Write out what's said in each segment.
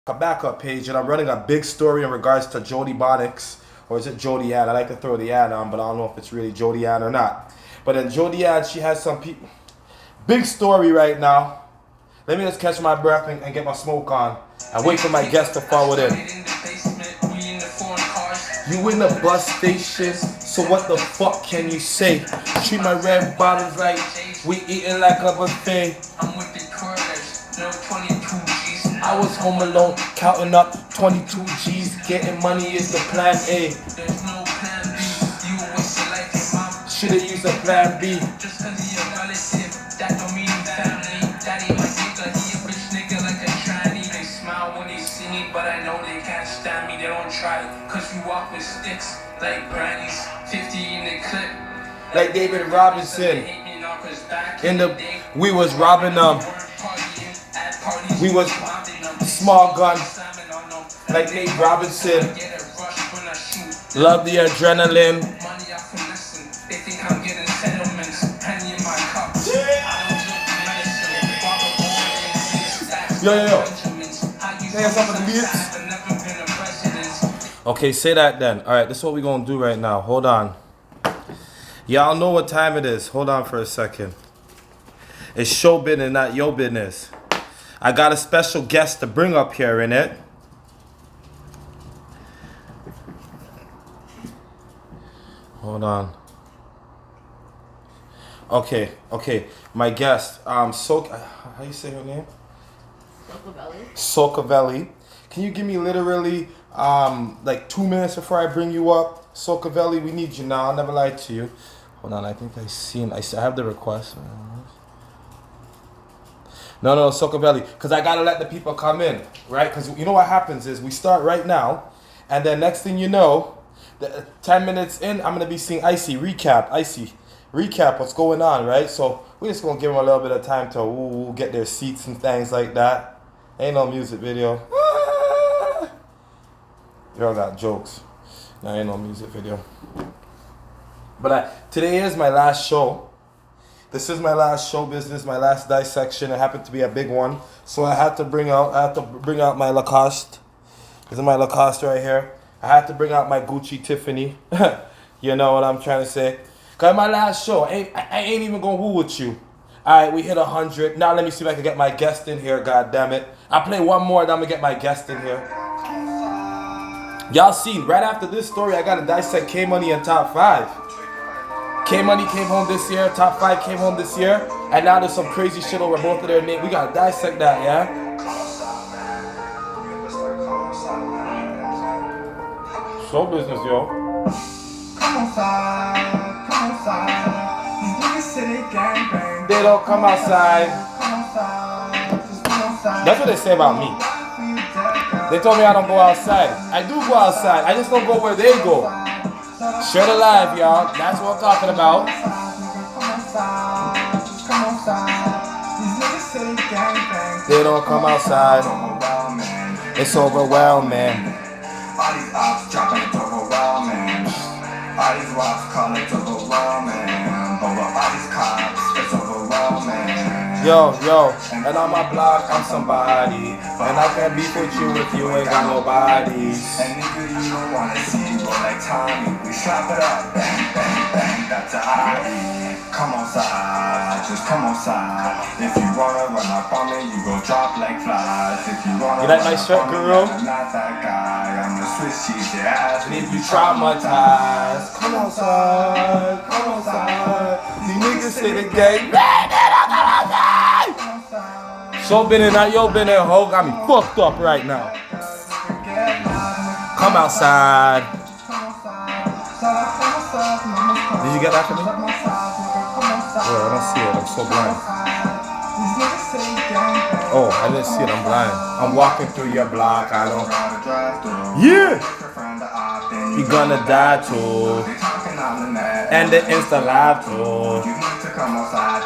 a backup page, and I'm running a big story in regards to Jodi Bonniks, or is it Jodi Ann? I like to throw the Ann on, but I don't know if it's really Jodi Ann or not. But in Jodi Ann, she has some people. Big story right now. Let me just catch my breath and get my smoke on, and wait for my guest to forward in. You in the bus station, so what the fuck can you say? Treat my red bottoms like we eating like a buffet. I'm with the quarters, no 22 G's. I was home alone, counting up 22 G's. Getting money is the plan A. There's no plan B. You always say like your mom. Should've used a plan B. Just cause he a relative, that don't mean family. Daddy my nigga, he a rich nigga like a tranny. They smile when they see me, but I know they can't stand me. They don't try, cause we walk with sticks like grannies. 50 in the clip, like David Robinson. We was robbing them. We was small gun, like Nate Robinson. Love the adrenaline. Yo. Say something to beats. Okay, say that then. Alright, this is what we're gonna do right now. Hold on. Y'all know what time it is. Hold on for a second. It's show business, not your business. I got a special guest to bring up here in it. Hold on. Okay. My guest, how you say her name? Socavalli. Can you give me literally like 2 minutes before I bring you up? Socavalli, we need you now. I'll never lie to you. Hold on, I think I have the request. No, Socavalli, because I gotta let the people come in, right? Because you know what happens is we start right now, and then next thing you know, 10 minutes in, I'm gonna be seeing Icy recap what's going on, right? So we're just gonna give them a little bit of time to get their seats and things like that. Ain't no music video. Y'all got jokes. No, ain't no music video. But today is my last show. This is my last show business, my last dissection. It happened to be a big one, so I had to bring out my Lacoste. This is my Lacoste right here. I had to bring out my Gucci Tiffany. You know what I'm trying to say? Cause my last show, I ain't even gonna woo with you. All right, we hit 100. Now let me see if I can get my guest in here. God damn it! I play one more, then I'm gonna get my guest in here. Y'all see, right after this story, I gotta dissect K Money in top 5. K Money came home this year, top 5 came home this year, and now there's some crazy shit over both of their names. We gotta dissect that, yeah? Show business, yo. They don't come outside. That's what they say about me. They told me I don't go outside. I do go outside. I just don't go where they go. Share the live, y'all. That's what I'm talking about. They don't come outside. It's overwhelming. All these ops dropping, it's overwhelming. All these wops calling, it's overwhelming. Over all these cops, it's overwhelming. Yo, and on my block, I'm somebody. And I can't beef with you if you ain't got nobody. And nigga, you don't wanna see you go like Tommy. We slap it up, bang, bang, bang, that's a hobby. Come outside, just come outside. If you wanna run up on me, you go drop like flies. If you wanna like my shirt, girl? I'm not that guy. I'm the Swiss cheese your ass. Leave you traumatized. Come outside, come outside. These niggas say the game. So been in that, yo been in, ho, got me fucked up right now. Come outside. Did you get that for me? Oh, I don't see it, I'm so blind. Oh, I didn't see it, I'm blind. I'm walking through your block, I don't. Yeah! You gonna die too. And the Insta live too.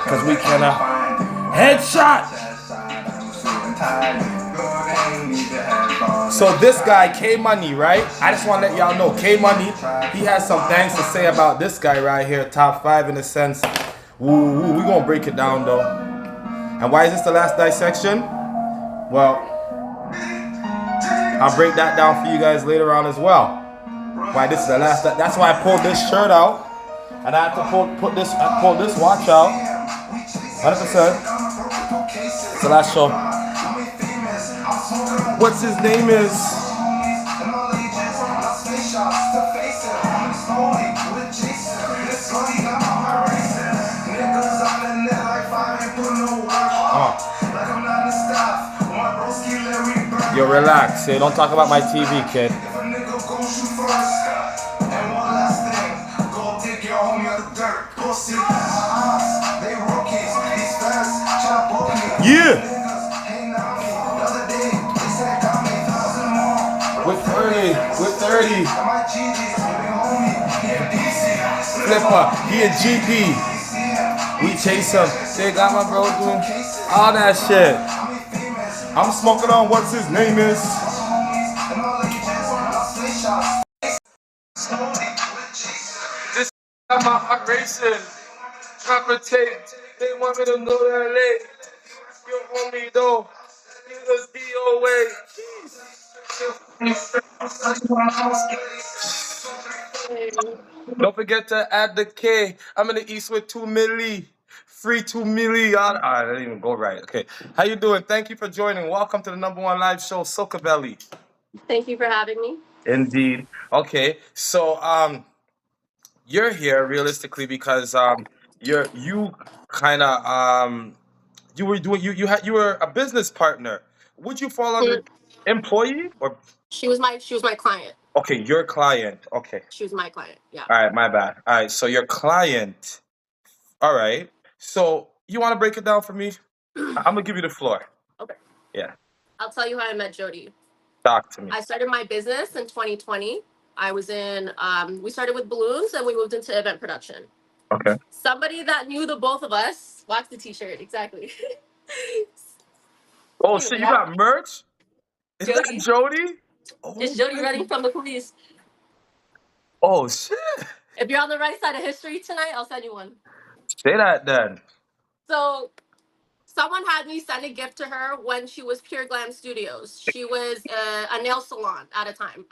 Cause we cannot. Headshot! So this guy, K Money, right? I just want to let y'all know, K Money, he has some things to say about this guy right here, top 5 in a sense. Ooh, we gonna break it down though. And why is this the last dissection? Well, I'll break that down for you guys later on as well. Why this is the last. That's why I pulled this shirt out, and I had to pull this watch out. 100%. It's the last show. What's his name is? Yo, relax. Hey, don't talk about my TV, kid. Yeah. With 30. Flipper, he and GP. We chase him. They got my bro doing all that shit. I'm smoking on what's his name is. This got my heart racing. Proper tape. They want me to know that late. You homie though. You was DOA. Don't forget to add the K. I'm in the East with 2 milli. Free 2 milli. I didn't even go right. Okay. How you doing? Thank you for joining. Welcome to the #1 live show, Socavalli. Thank you for having me. Indeed. Okay. So you're here realistically because you kind of you were doing you were a business partner. Would you fall under Mm, employee or She was my client. okay, your client. Okay. She was my client. Yeah. All right, my bad. All right, so your client. All right. So you want to break it down for me? I'm gonna give you the floor. Okay. Yeah. I'll tell you how I met Jodi. Talk to me. I started my business in 2020. I was in. We started with balloons and we moved into event production. Okay. Somebody that knew the both of us. Watch the T-shirt exactly. Oh Anyway, shit, you got merch? Is that Jodi. Jody? Oh It's Jodi my. running from the police. Oh shit. If you're on the right side of history tonight, I'll send you one. Say that then. So someone had me send a gift to her when she was Pure Glam Studios. She was a nail salon at the time.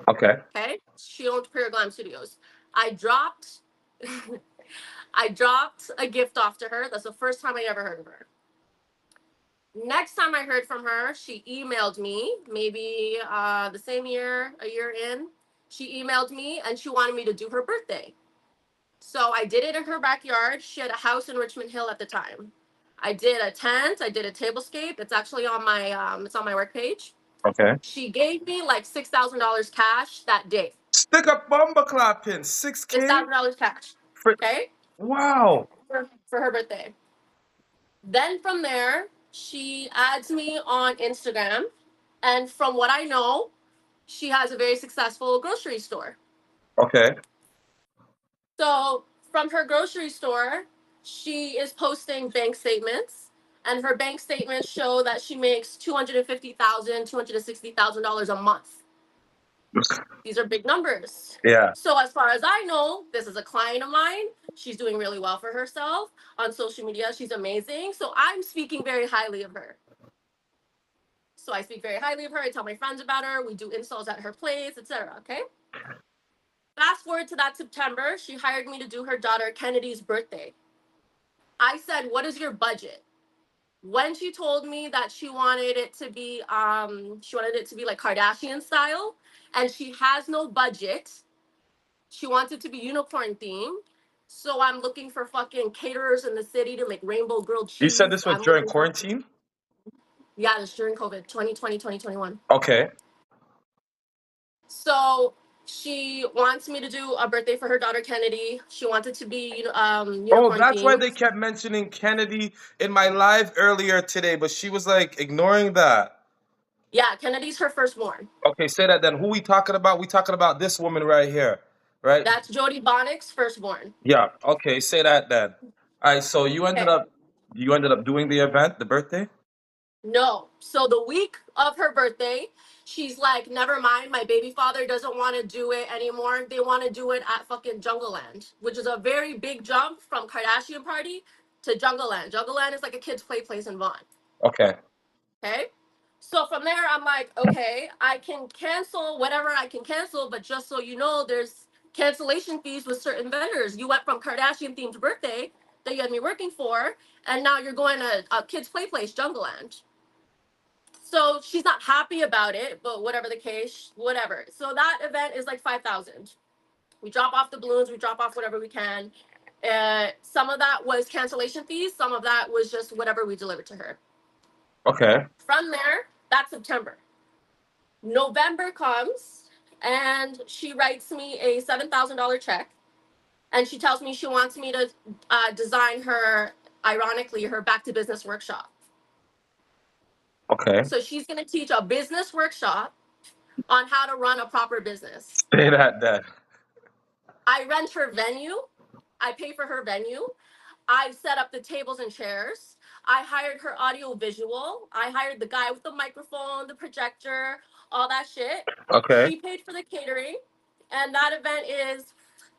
Okay. Okay, she owned Pure Glam Studios. I dropped, I dropped a gift off to her. That's the first time I ever heard of her. Next time I heard from her, she emailed me. Maybe the same year, a year in, she emailed me and she wanted me to do her birthday. So I did it in her backyard. She had a house in Richmond Hill at the time. I did a tent. I did a tablescape. It's actually on my work page. Okay. She gave me like $6,000 cash that day. Stick a bomber clapping. 6K $6,000 cash. for Okay, wow. for her birthday. Then from there, she adds me on Instagram, and from what I know, she has a very successful grocery store. Okay. So from her grocery store, she is posting bank statements, and her bank statements show that she makes $250,000, $260,000 a month. These are big numbers. Yeah. So as far as I know, this is a client of mine. She's doing really well for herself on social media. She's amazing. So I'm speaking very highly of her. So I speak very highly of her. I tell my friends about her. We do installs at her place, etc. Okay. Fast forward to that September, she hired me to do her daughter Kennedy's birthday. I said, "What is your budget?" When she told me that she wanted it to be like Kardashian style, and she has no budget. She wants it to be unicorn themed. So I'm looking for fucking caterers in the city to make rainbow grilled You said cheese. this was I'm during looking for, quarantine? yeah, it's during COVID, 2020, 2021. Okay. So she wants me to do a birthday for her daughter Kennedy. She wants it to be Oh, unicorn that's why themed. they kept mentioning Kennedy in my live earlier today, but she was like ignoring that. Yeah, Kennedy's her firstborn. Okay, say that then. Who we talking about? We talking about this woman right here, right? That's Jodi Bonniks' firstborn. Yeah. Okay, say that then. All right. So Okay. you ended up doing the event, the birthday. No. So the week of her birthday, she's like, never mind, my baby father doesn't want to do it anymore. They want to do it at fucking Jungle Land, which is a very big jump from Kardashian Party to Jungle Land. Jungle Land is like a kid's play place in Vaughan. Okay. Okay. So from there, I'm like, okay, I can cancel whatever I can cancel, but just so you know, there's cancellation fees with certain vendors. You went from Kardashian themed birthday that you had me working for, and now you're going to a kids' play place, Jungle Land. So she's not happy about it, but whatever the case, whatever. So that event is like 5,000. We drop off the balloons, we drop off whatever we can. Some of that was cancellation fees, some of that was just whatever we delivered to her. Okay. From there, that's September. November comes and she writes me a $7,000 check, and she tells me she wants me to design her, ironically, her back to business workshop. Okay. So she's going to teach a business workshop on how to run a proper business. Say that then. I rent her venue. I pay for her venue. I set up the tables and chairs. I hired her audio visual. I hired the guy with the microphone, the projector, all that shit. Okay. She paid for the catering. And that event is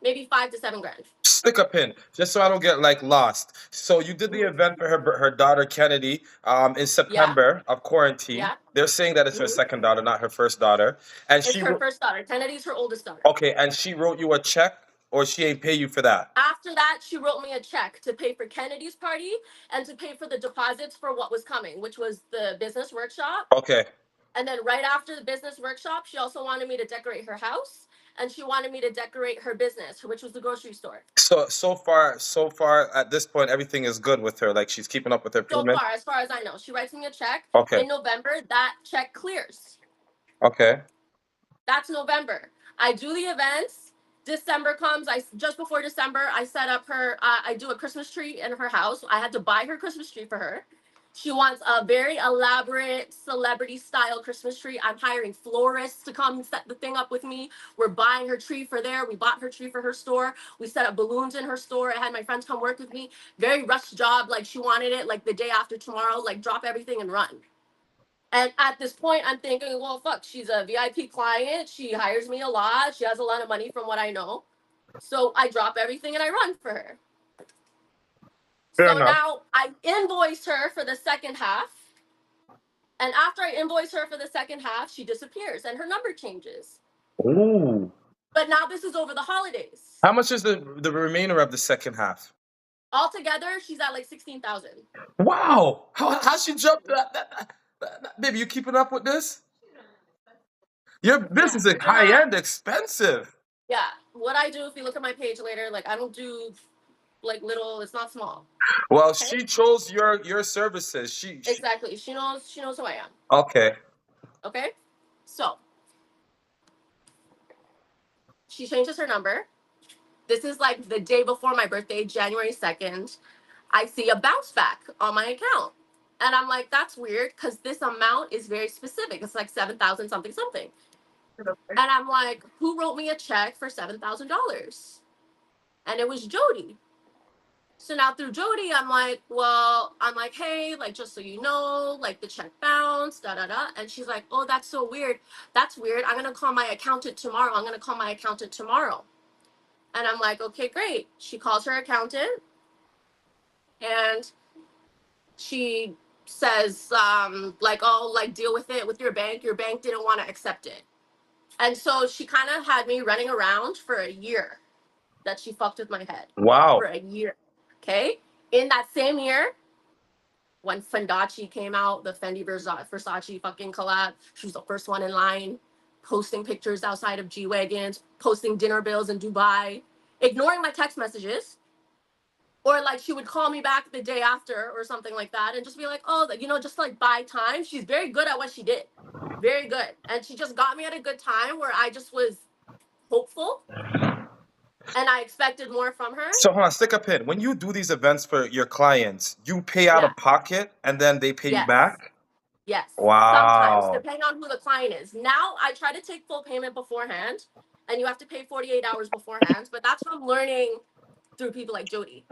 maybe 5 to 7 grand. Stick a pin, just so I don't get like lost. So you did the event for her daughter Kennedy in Yeah. September of quarantine. Yeah. They're saying that it's her Mm-hmm. second daughter, not her first daughter. And It's her first daughter. Kennedy's her oldest daughter. okay, and she wrote you a check, or she ain't pay you for that? After that, she wrote me a check to pay for Kennedy's party and to pay for the deposits for what was coming, which was the business workshop. Okay. And then right after the business workshop, she also wanted me to decorate her house, and she wanted me to decorate her business, which was the grocery store. So far at this point, everything is good with her. Like she's keeping up with her So payments. far as I know, she writes me a check. Okay. In November, that check clears. Okay. That's November. I do the events. December comes. I just before December, I set up her. I do a Christmas tree in her house. I had to buy her Christmas tree for her. She wants a very elaborate celebrity style Christmas tree. I'm hiring florists to come set the thing up with me. We're buying her tree for there. We bought her tree for her store. We set up balloons in her store. I had my friends come work with me. Very rushed job. Like she wanted it like the day after tomorrow. Like drop everything and run. And at this point, I'm thinking, well, fuck, she's a VIP client. She hires me a lot. She has a lot of money from what I know. So I drop everything and I run for her. Fair So enough. now I invoice her for the second half. And after I invoice her for the second half, she disappears and her number changes. Ooh. But now this is over the holidays. How much is the remainder of the second half? Altogether, she's at like 16,000. Wow. How she jumped baby, you keeping up with this? Your business is high end expensive. Yeah. What I do, if you look at my page later, like I don't do like little, it's not small. Well, Okay. she chose your services. She Exactly. She knows who I am. okay. Okay. So she changes her number. This is like the day before my birthday, January 2nd. I see a bounce back on my account. And I'm like, that's weird because this amount is very specific. It's like 7,000 something something. And I'm like, who wrote me a check for $7,000? And it was Jodi. So now through Jodi, I'm like, hey, like, just so you know, like the check bounced, da da da. And she's like, oh, that's so weird. That's weird. I'm going to call my accountant tomorrow. And I'm like, okay, great. She calls her accountant and she says, like, oh, like, deal with it with your bank. Your bank didn't want to accept it. And so she kind of had me running around for a year that she fucked with my head. Wow. For a year. Okay. In that same year, when Fendace came out, the Fendi Versace fucking collab, she was the first one in line, posting pictures outside of G-Wagons, posting dinner bills in Dubai, ignoring my text messages. Or like she would call me back the day after or something like that and just be like, oh, you know, just like buy time. She's very good at what she did. Very good. And she just got me at a good time where I just was hopeful and I expected more from her. So hold on, stick a pin. When you do these events for your clients, you pay out of pocket and then they pay you back? Yes. Wow. Sometimes, depending on who the client is. Now I try to take full payment beforehand, and you have to pay 48 hours beforehand. But that's from learning through people like Jodi.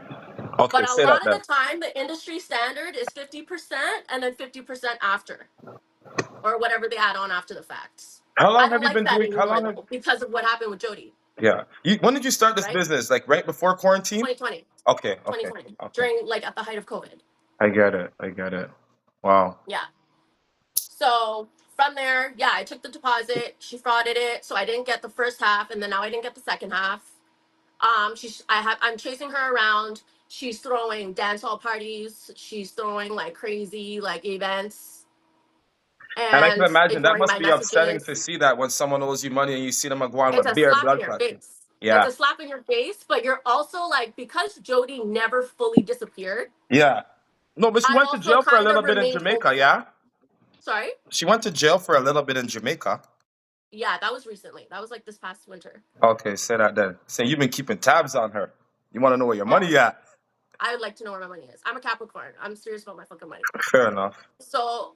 Okay, but a say lot that of the time, the industry standard is 50% and then 50% after, or whatever they add on after the facts. How long I have don't you like been that doing? How anymore long? though, because of what happened with Jodi. Yeah. When did you start this Right? business? Like right before quarantine? 2020. Okay. 2020. During like at the height of COVID. I get it. Wow. Yeah. So from there, yeah, I took the deposit. She frauded it, so I didn't get the first half, and then now I didn't get the second half. I'm chasing her around. She's throwing dance hall parties. She's throwing like crazy like events And I can and imagine that ignoring must my be upsetting to messages. see that when someone owes you money and you see them going It's with a bare slap in blood your clot. face. It's Yeah. a slap in your face, but you're also like, because Jodi never fully disappeared, Yeah. No, but she I went to also jail for a kind little of bit in remained Jamaica, hopeful. yeah? Sorry? She went to jail for a little bit in Jamaica. Yeah, that was recently. That was like this past winter. Okay, say that then. Say you've been keeping tabs on her. You want to know where your money Yes. at. I would like to know where my money is. I'm a Capricorn. I'm serious about my fucking money. Fair enough. So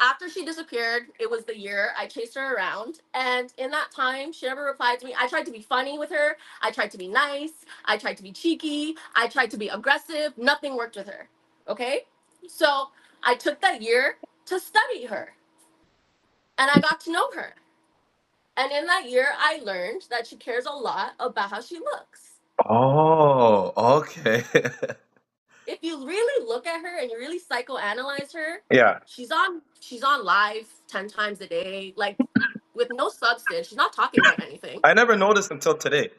after she disappeared, it was the year I chased her around. And in that time, she never replied to me. I tried to be funny with her. I tried to be nice. I tried to be cheeky. I tried to be aggressive. Nothing worked with her. Okay? So I took that year to study her and I got to know her. And in that year, I learned that she cares a lot about how she looks. Oh, okay. If you really look at her and you really psychoanalyze her, Yeah. she's on live 10 times a day, like with no substance. She's not talking about anything. I never noticed until today.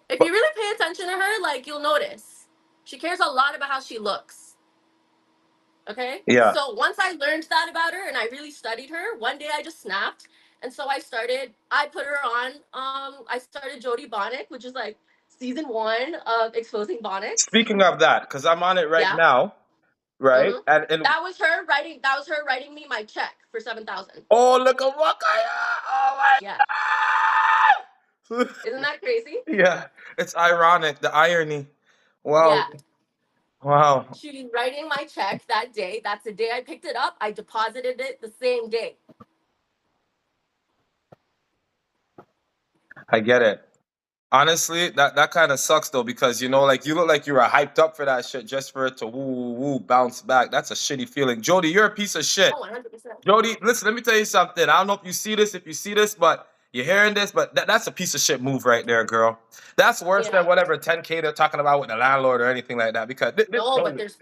If But you really pay attention to her, like you'll notice. She cares a lot about how she looks. Okay? yeah. So once I learned that about her and I really studied her, one day I just snapped. And so I put her on, I started Jodi Bonnick, which is like season 1 of Exposing Bonniks. Speaking of that, because I'm on it right Yeah. now, right? Hmm. And That was her writing me my check for 7,000. oh, look at what oh my Yeah. God. Isn't that crazy? Yeah, it's ironic, the irony. Wow. Yeah. Wow. She's writing my check that day. That's the day I picked it up. I deposited it the same day. I get it. Honestly, that kind of sucks though because like you look like you were hyped up for that shit just for it to woo woo woo bounce back. That's a shitty feeling. Jody, you're a piece of shit. Oh, 100%. Jody, listen, let me tell you something. I don't know if you see this, but you're hearing this, but that's a piece of shit move right there, girl. That's worse than Yeah. whatever 10K they're talking about with the landlord or anything like that. Because No, but there's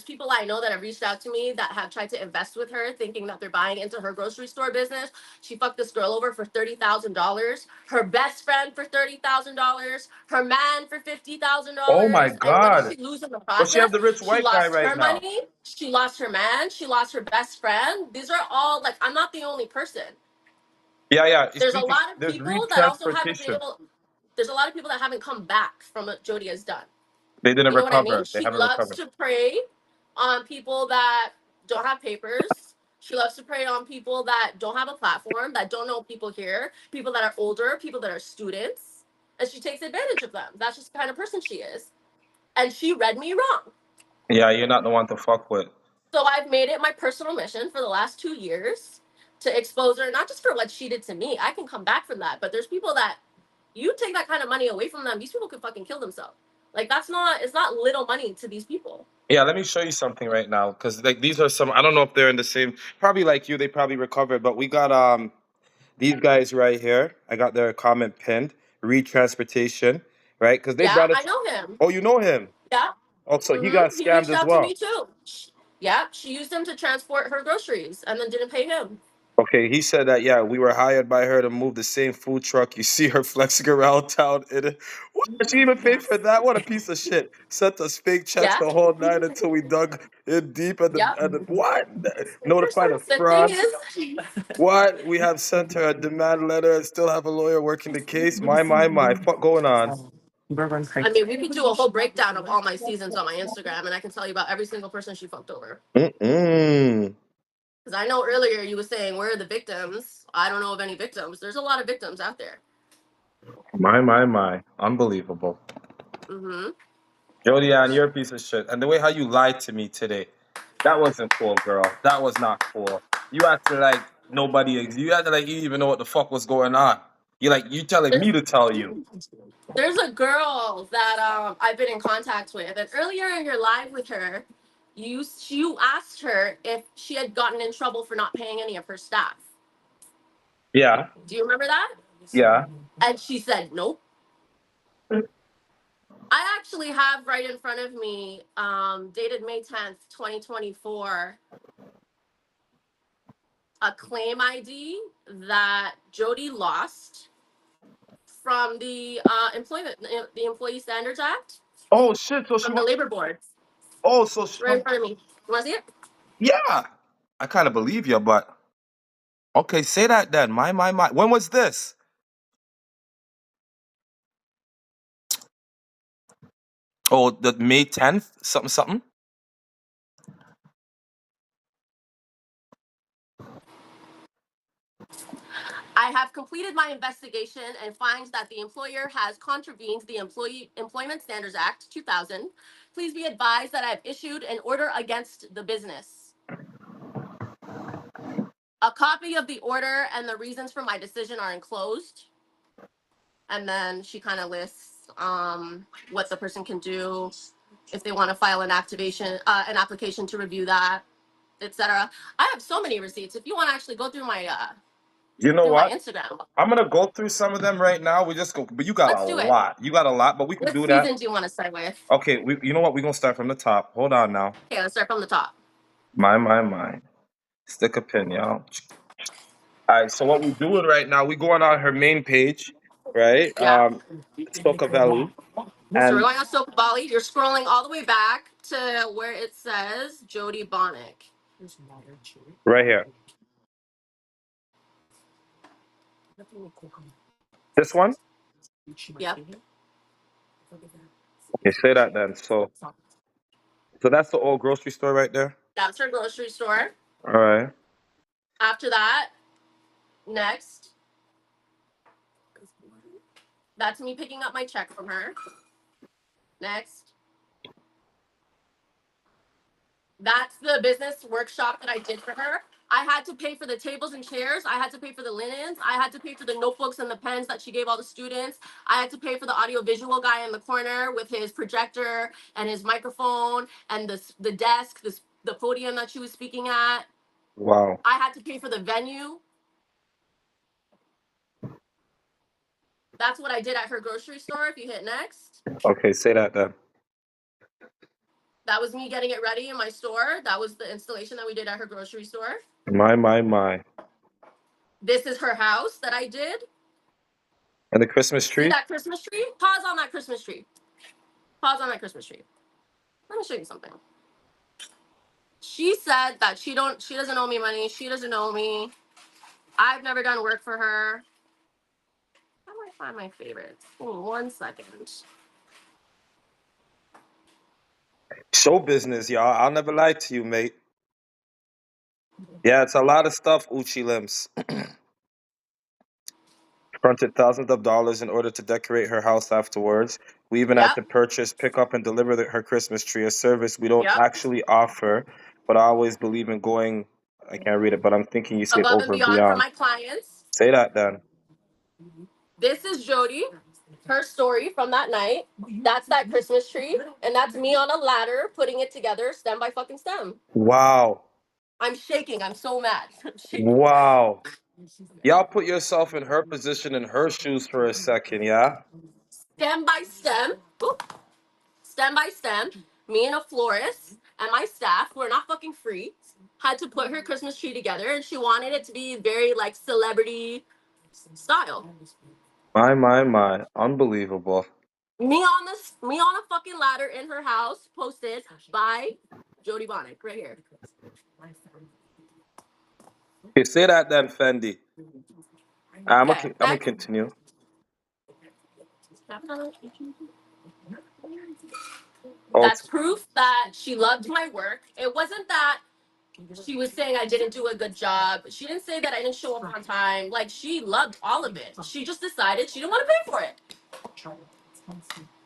people I know that have reached out to me that have tried to invest with her, thinking that they're buying into her grocery store business. She fucked this girl over for $30,000. Her best friend for $30,000. Her man for oh my $50,000. And what did God. she lose in the But she has process? the rich She white guy lost right her now. money. She lost her man. She lost her best friend. These are all like, I'm not the only person. Yeah, yeah. There's a Speaking, lot of there's people that also haven't been retransportation. able. There's a lot of people that haven't come back from what Jodi has done. They didn't You know what I mean? recover. They She haven't loves recovered. to prey on people that don't have papers. She loves to prey on people that don't have a platform, that don't know people here, people that are older, people that are students, and she takes advantage of them. That's just the kind of person she is. And she read me wrong. Yeah, you're not the one to fuck with. So I've made it my personal mission for the last 2 years to expose her, not just for what she did to me. I can come back from that, but there's people that you take that kind of money away from them, these people could fucking kill themselves. Like it's not little money to these people. Yeah, let me show you something right now because like these are some. I don't know if they're in the same. Probably like you, they probably recovered. But we got these guys right here. I got their comment pinned. Retransportation, right? Because they Yeah, brought I us. know him. Oh, you know him. Yeah. Oh, so he got He scammed reached as out to well. me too. Yeah, she used him to transport her groceries and then didn't pay him. Okay, he said that yeah, we were hired by her to move the same food truck. You see her flexing around town. What? She even paid for that? What a piece of shit! Sent us fake checks Yeah. the whole night until we dug in deep at Yeah. the what? Notified of The thing fraud. is, What? We have sent her a demand letter and still have a lawyer working the case. My. What going on? I mean, we could do a whole breakdown of all my seasons on my Instagram, and I can tell you about every single person she fucked over. Mm-mm. Because I know earlier you were saying, where are the victims? I don't know of any victims. There's a lot of victims out there. My. Unbelievable. Mm-hmm. Jody Ann, you're a piece of shit. And the way how you lied to me today, that wasn't cool, girl. That was not cool. You acted like you acted like you didn't even know what the fuck was going on. You telling me There's, to tell you. there's a girl that I've been in contact with, and earlier in your live with her, you asked her if she had gotten in trouble for not paying any of her staff. Yeah, Do you remember that? yeah. And she said nope. I actually have right in front of me, dated May 10th, 2024. a claim ID that Jodi lost from the the Employee Standards Act Oh shit! So she from the wa- labor board. Oh, It's right in front of me. You want to see it? yeah. I kind of believe you, but okay, say that then. My. When was this? Oh, the May 10th, something, something. I have completed my investigation and finds that the employer has contravened the Employment Standards Act 2000. Please be advised that I've issued an order against the business. A copy of the order and the reasons for my decision are enclosed. And then she kind of lists what the person can do if they want to file an application to review that, etc. I have so many receipts. If you want to actually go You know through my what? Instagram, I'm gonna go through some of them right now. We just go, but you got a let's do it. lot. You got a lot, but we can What do that. season do you want to start with? Okay, you know what? We're gonna start from the top. Hold on now. Okay, let's start from the top. My. Stick a pin, y'all. All right. So what we're doing right now, we going on her main page, right? Yeah. Socavalli, So we're and going on Socavalli. You're scrolling all the way back to where it says Jodi Bonnick. right here. This one. Yep. Okay, say that then. So that's the old grocery store right there. That's her grocery store. All right. After that, next, that's me picking up my check from her. Next, that's the business workshop that I did for her. I had to pay for the tables and chairs. I had to pay for the linens. I had to pay for the notebooks and the pens that she gave all the students. I had to pay for the audiovisual guy in the corner with his projector and his microphone and the desk, the podium that she was speaking at. Wow. I had to pay for the venue. That's what I did at her grocery store. If you hit next, Okay, say that then. that was me getting it ready in my store. That was the installation that we did at her grocery store. My. This is her house that I did. And the Christmas See tree. that Christmas tree? Pause on that Christmas tree. Pause on that Christmas tree. Let me show you something. She said that she doesn't owe me money. She doesn't owe me. I've never done work for her. How do I find my favorites? Give me 1 second. Show business, y'all. I'll never lie to you, mate. Yeah, it's a lot of stuff, Uchi Limbs. Fronted thousands of dollars in order to decorate her house afterwards. We even had Yep. to purchase, pick up, and deliver her Christmas tree, a service we don't Yep. actually offer, but I always believe in going. I can't read it, but I'm thinking you say Above and over and beyond for beyond. my clients. Say that then. This is Jodi, her story from that night. That's that Christmas tree, and that's me on a ladder putting it together, stem by fucking stem. Wow. I'm shaking. I'm so mad. I'm shaking. Wow. Y'all put yourself in her position, in her shoes for a second, yeah? Stem by stem. Oop. Stem by stem. Me and a florist and my staff, who are not fucking free, had to put her Christmas tree together, and she wanted it to be very like celebrity style. My. Unbelievable. Me on a fucking ladder in her house, posted by Jodi Bonnick, right here. Okay, say that then, Fendi. Okay, I'm gonna next. continue. Oh, That's proof that she loved my work. It wasn't that she was saying I didn't do a good job. She didn't say that I didn't show up on time. Like, she loved all of it. She just decided she didn't want to pay for it.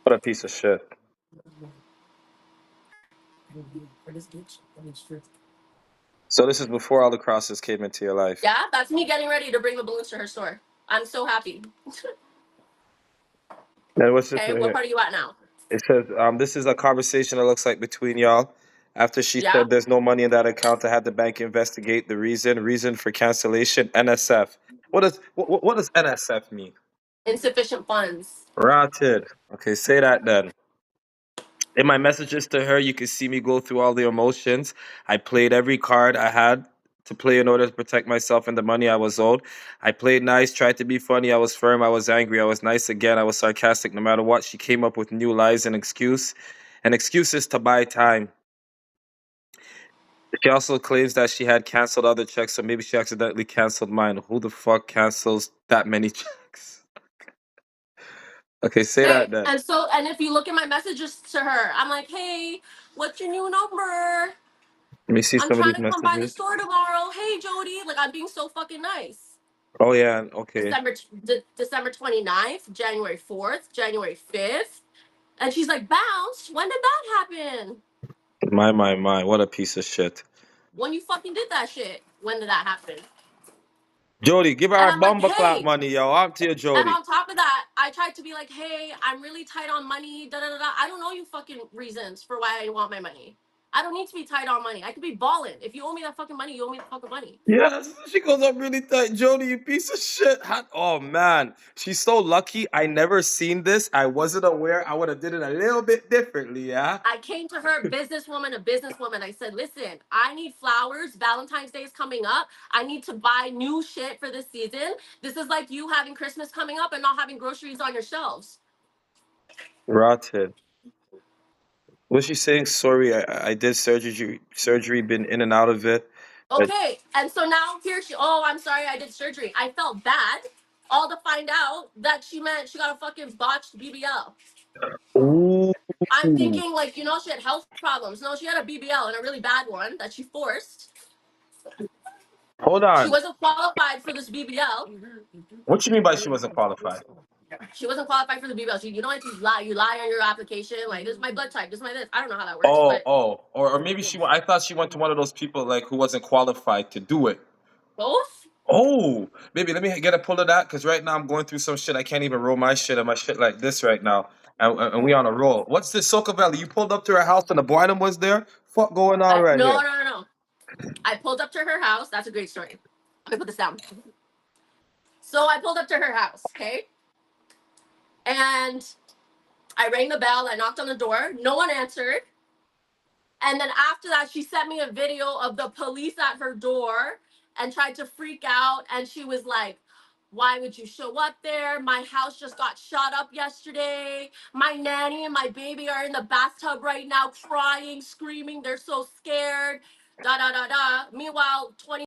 what a piece of shit. So this is before all the crosses came into your life. Yeah, that's me getting ready to bring the balloons to her store. I'm so happy. And what's this Okay, right what here? part are you at now? It says, this is a conversation it looks like between y'all. After she Yeah, said there's no money in that account, I had the bank investigate the reason for cancellation. NSF. What does NSF mean? insufficient funds. Rotted. Okay, say that then. In my messages to her, you can see me go through all the emotions. I played every card I had to play in order to protect myself and the money I was owed. I played nice, tried to be funny. I was firm. I was angry. I was nice again. I was sarcastic. No matter what, she came up with new lies and excuses to buy time. She also claims that she had canceled other checks, so maybe she accidentally canceled mine. Who the fuck cancels that many checks? Okay, say Okay, that then. and if you look at my messages to her, I'm like, hey, what's your new number? Let me see I'm some of trying these to come by the messages. store tomorrow. Hey, Jodi. Like, I'm being so fucking nice. Oh yeah, okay. December 29th, January 4th, January 5th. And she's like, bounced? When did that happen? My, what a piece of shit. When you fucking did that shit. When did that happen? Jody, give her And our I'm like, bumper clap hey. money, yo. I'm to you, And Jody. on top of that, I tried to be like, hey, I'm really tight on money. Da da da da. I don't know you fucking reasons for why I want my money. I don't need to be tight on money. I could be balling. If you owe me that fucking money, you owe me the fucking money. Yes, she goes up really tight. Jody, you piece of shit. Oh man, she's so lucky. I never seen this. I wasn't aware. I would have did it a little bit differently, yeah. I came to her, businesswoman, a businesswoman. I said, listen, I need flowers. Valentine's Day is coming up. I need to buy new shit for this season. This is like you having Christmas coming up and not having groceries on your shelves. Rotten. Was she saying sorry? I did surgery. Surgery, been in and out of it. Okay. And so now here she, oh, I'm sorry, I did surgery. I felt bad. All to find out that she meant she got a fucking botched BBL. Ooh. I'm thinking, like, she had health problems. No, she had a BBL and a really bad one that she forced. Hold She on. wasn't qualified for this BBL. What you mean by she wasn't qualified? She wasn't qualified for the BBL. Like you lie on your application. Like, this is my blood type. This is my this. I don't know how that works, Oh, but oh, or maybe she. I thought she went to one of those people like who wasn't qualified to do it. both. Oh, baby, let me get a pull of that because right now I'm going through some shit. I can't even roll my shit and my shit like this right now, and we on a roll. What's this, Socavalli? You pulled up to her house and the boydom was there. Fuck going on right No, here? no, no, no. I pulled up to her house. That's a great story. Let me put this down. So I pulled up to her house, okay, and I rang the bell. I knocked on the door. No one answered. And then after that, she sent me a video of the police at her door and tried to freak out. And she was like, why would you show up there? My house just got shot up yesterday. My nanny and my baby are in the bathtub right now, crying, screaming. They're so scared. Da da da da. Meanwhile, 20